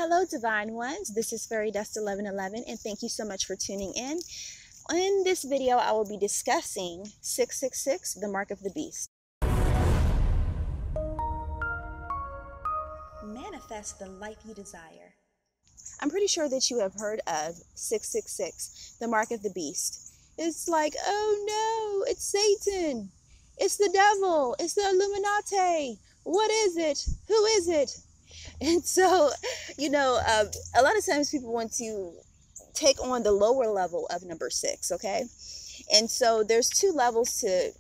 Hello, Divine Ones. This is 𝒕𝒉𝒂𝒕 and thank you so much for tuning in. In this video, I will be discussing 666, the mark of the beast. Manifest the life you desire. I'm pretty sure that you have heard of 666, the mark of the beast. It's like, oh no, it's Satan. It's the devil. It's the Illuminati. What is it? Who is it? And so, a lot of times people want to take on the lower level of number 6, okay? And so there's 2 levels to,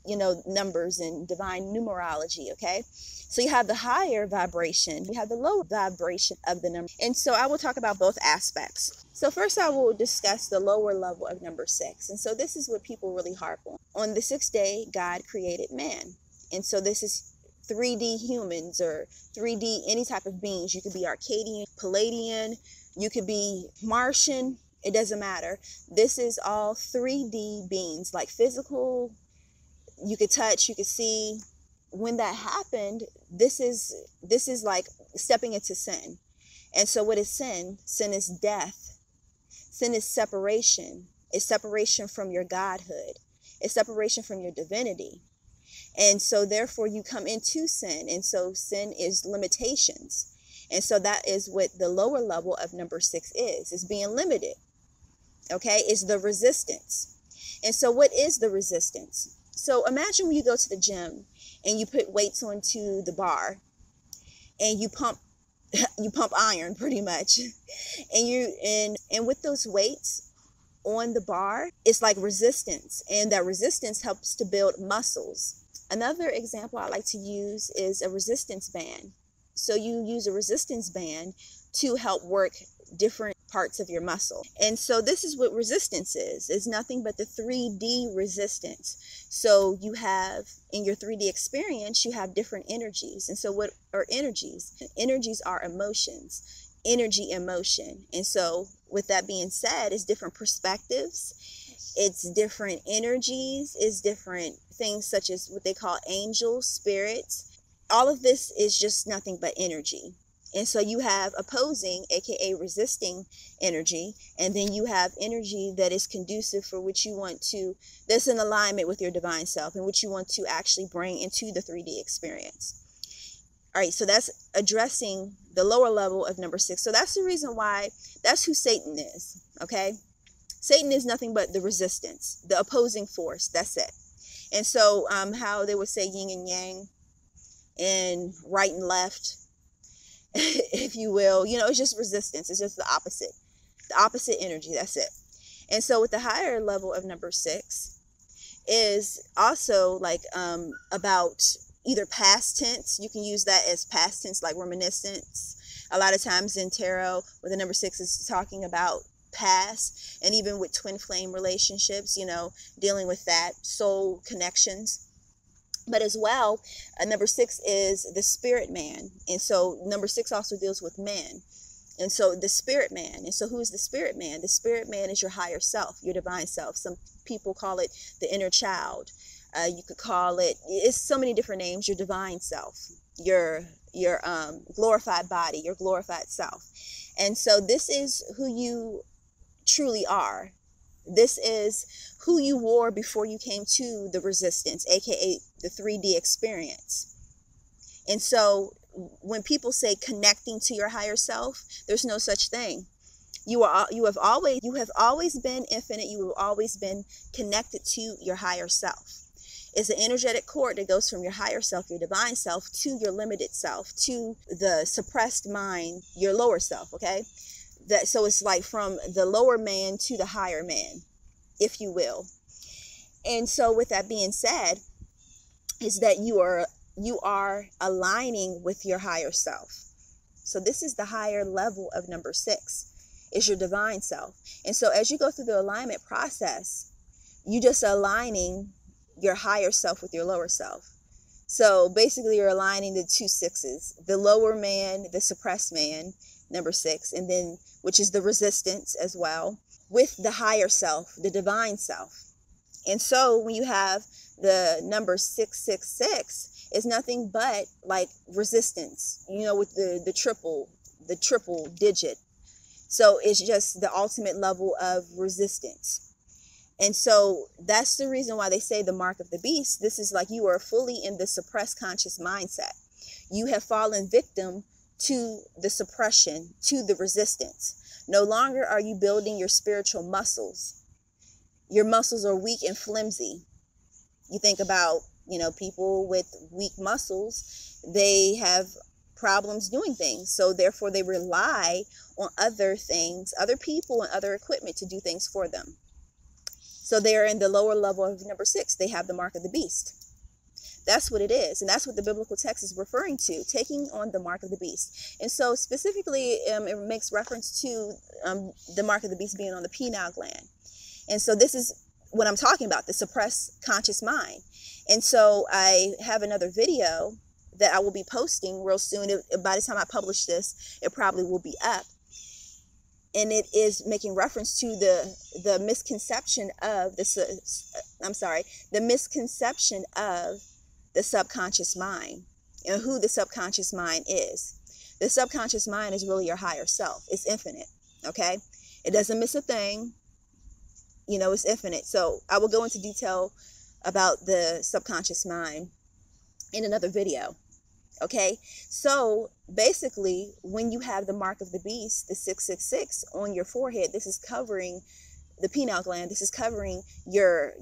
numbers in divine numerology, okay? So you have the higher vibration, you have the lower vibration of the number. And so I will talk about both aspects. So first I will discuss the lower level of number 6. And so this is what people really harp on. On the 6th day, God created man. And so this is 3D humans or 3D any type of beings. You could be Arcadian, Palladian, you could be Martian, it doesn't matter. This is all 3D beings, like physical, you could touch, you could see. When that happened, this is like stepping into sin. And so what is sin? Sin is death. Sin is separation. It's separation from your godhood. It's separation from your divinity. And so therefore you come into sin. And so sin is limitations. And so that is what the lower level of number 6 is being limited. Okay, it's the resistance. And so what is the resistance? So imagine when you go to the gym and you put weights onto the bar and you pump iron pretty much. And with those weights on the bar, it's like resistance, and that resistance helps to build muscles. Another example I like to use is a resistance band. So you use a resistance band to help work different parts of your muscle. And so this is what resistance is. It's nothing but the 3D resistance. So you have in your 3D experience, you have different energies. And so what are energies? Energies are emotions, energy, emotion. And so with that being said, it's different perspectives. It's different energies. It's different things such as what they call angels, spirits. All of this is just nothing but energy. And so you have opposing, aka resisting energy, and then you have energy that is conducive for which you want to, that's in alignment with your divine self and which you want to actually bring into the 3D experience. All right, so that's addressing the lower level of number 6. So that's the reason why, that's who Satan is, okay? Satan is nothing but the resistance, the opposing force, that's it. And so how they would say yin and yang and right and left, if you will, it's just resistance. It's just the opposite energy. That's it. And so with the higher level of number 6 is also like about either past tense. You can use that as past tense, like reminiscence. A lot of times in tarot, where the number 6 is talking about past, and even with twin flame relationships, dealing with that, soul connections. But as well, number 6 is the spirit man. And so number 6 also deals with men. And so the spirit man. And so who is the spirit man? The spirit man is your higher self, your divine self. Some people call it the inner child. You could call it's so many different names, your divine self, your glorified body, your glorified self. And so this is who you truly are. This is who you were before you came to the resistance, aka the 3D experience. And so when people say connecting to your higher self, there's no such thing. You have always been infinite. You have always been connected to your higher self. It's an energetic cord that goes from your higher self, your divine self, to your limited self, to the suppressed mind, your lower self, okay? So it's like from the lower man to the higher man, if you will. And so with that being said, is that you are aligning with your higher self. So this is the higher level of number 6, is your divine self. And so as you go through the alignment process, you just aligning your higher self with your lower self. So basically you're aligning the 2 6s, the lower man, the suppressed man, number 6, and then which is the resistance as well, with the higher self, the divine self. And so when you have the number 666, it's nothing but like resistance, with the triple, the triple digit. So it's just the ultimate level of resistance. And so that's the reason why they say the mark of the beast. This is like you are fully in the suppressed conscious mindset. You have fallen victim to the suppression, to the resistance. No longer are you building your spiritual muscles. Your muscles are weak and flimsy. You think about, people with weak muscles, they have problems doing things. So therefore they rely on other things, other people and other equipment to do things for them. So they're in the lower level of number 6. They have the mark of the beast. That's what it is. And that's what the biblical text is referring to, taking on the mark of the beast. And so specifically, it makes reference to the mark of the beast being on the pineal gland. And so this is what I'm talking about, the suppressed conscious mind. And so I have another video that I will be posting real soon. By the time I publish this, it probably will be up. And it is making reference to the misconception of the misconception of the subconscious mind and who the subconscious mind is. The subconscious mind is really your higher self. It's infinite. Okay. It doesn't miss a thing. It's infinite. So I will go into detail about the subconscious mind in another video. Okay. So basically, when you have the mark of the beast, the 666 on your forehead, this is covering the pineal gland. This is covering your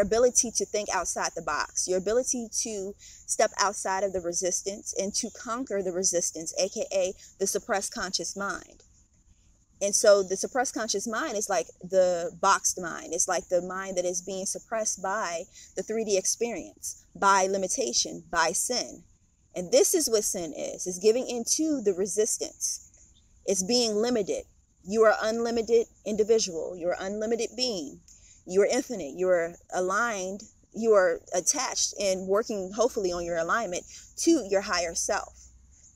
ability to think outside the box, your ability to step outside of the resistance and to conquer the resistance, aka the suppressed conscious mind. And so the suppressed conscious mind is like the boxed mind. It's like the mind that is being suppressed by the 3D experience, by limitation, by sin. And this is what sin is. It's giving into the resistance. It's being limited. You are unlimited individual. You're an unlimited being. You are infinite. You are aligned. You are attached and working, hopefully, on your alignment to your higher self,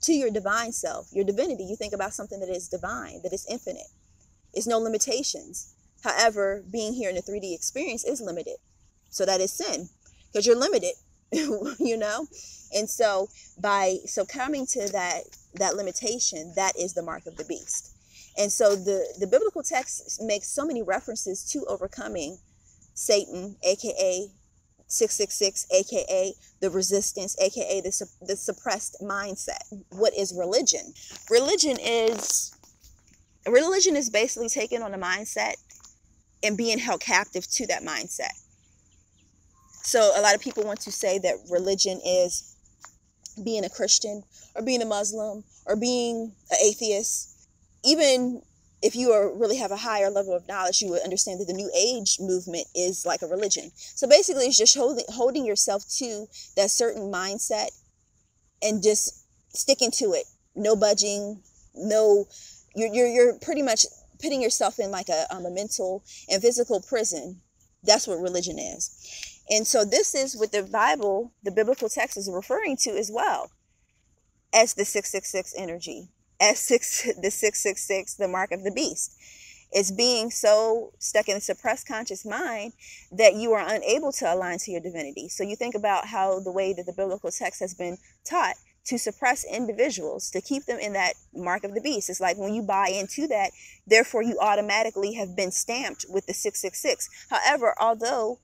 to your divine self, your divinity. You think about something that is divine, that is infinite. It's no limitations. However, being here in the 3D experience is limited. So that is sin, because you're limited, And so by succumbing to that limitation, that is the mark of the beast. And so the biblical text makes so many references to overcoming Satan, aka 666, aka the resistance, aka the suppressed mindset. What is religion? Religion is basically taking on a mindset and being held captive to that mindset. So a lot of people want to say that religion is being a Christian or being a Muslim or being an atheist. Even if you really have a higher level of knowledge, you would understand that the New Age movement is like a religion. So basically, it's just holding yourself to that certain mindset and just sticking to it. No budging. No, you're pretty much putting yourself in like a mental and physical prison. That's what religion is. And so this is what the Bible, the biblical text, is referring to as well as the 666 energy. The 666, the mark of the beast. It's being so stuck in a suppressed conscious mind that you are unable to align to your divinity. So you think about how the way that the biblical text has been taught to suppress individuals, to keep them in that mark of the beast. It's like when you buy into that, therefore you automatically have been stamped with the 666. However, although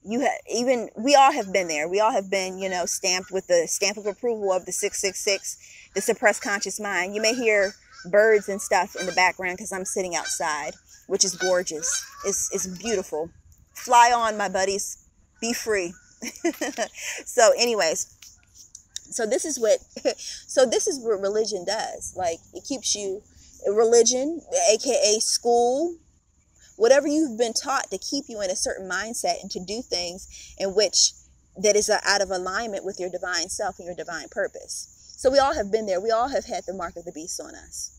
we all have been there. We all have been, stamped with the stamp of approval of the 666, the suppressed conscious mind. You may hear birds and stuff in the background because I'm sitting outside, which is gorgeous. It's beautiful. Fly on, my buddies. Be free. So anyways, so this is what religion does. Like, it keeps you, religion, aka school, whatever you've been taught to keep you in a certain mindset and to do things in which that is out of alignment with your divine self and your divine purpose. So we all have been there. We all have had the mark of the beast on us.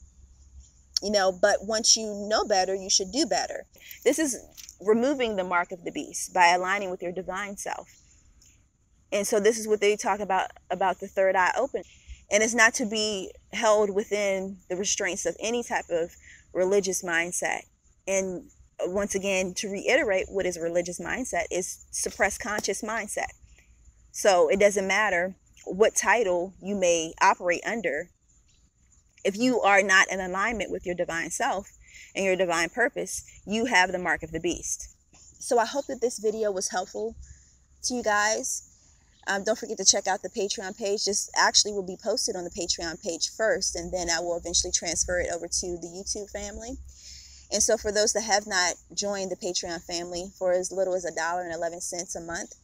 But once you know better, you should do better. This is removing the mark of the beast by aligning with your divine self. And so this is what they talk about the third eye open. And it's not to be held within the restraints of any type of religious mindset. And once again, to reiterate, what is a religious mindset is suppressed conscious mindset. So it doesn't matter what title you may operate under. If you are not in alignment with your divine self and your divine purpose, you have the mark of the beast. So I hope that this video was helpful to you guys. Don't forget to check out the Patreon page. This actually will be posted on the Patreon page first, and then I will eventually transfer it over to the YouTube family. And so for those that have not joined the Patreon family, for as little as $1.11 a month,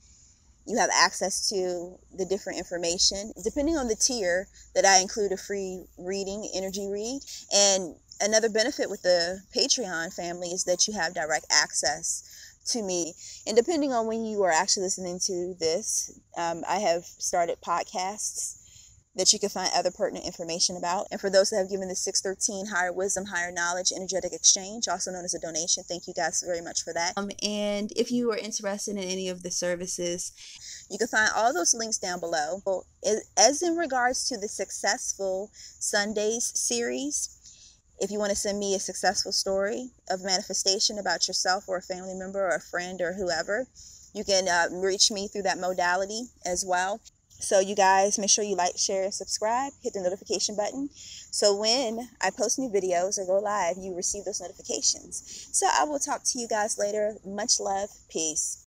you have access to the different information. Depending on the tier that I include a free reading, energy read. And another benefit with the Patreon family is that you have direct access to me. And depending on when you are actually listening to this, I have started podcasts that you can find other pertinent information about. And for those that have given the 613 Higher Wisdom, Higher Knowledge, Energetic Exchange, also known as a donation, thank you guys very much for that. And if you are interested in any of the services, you can find all those links down below. As in regards to the Successful Sundays series, if you want to send me a successful story of manifestation about yourself or a family member or a friend or whoever, you can reach me through that modality as well. So you guys, make sure you like, share, and subscribe. Hit the notification button. So when I post new videos or go live, you receive those notifications. So I will talk to you guys later. Much love. Peace.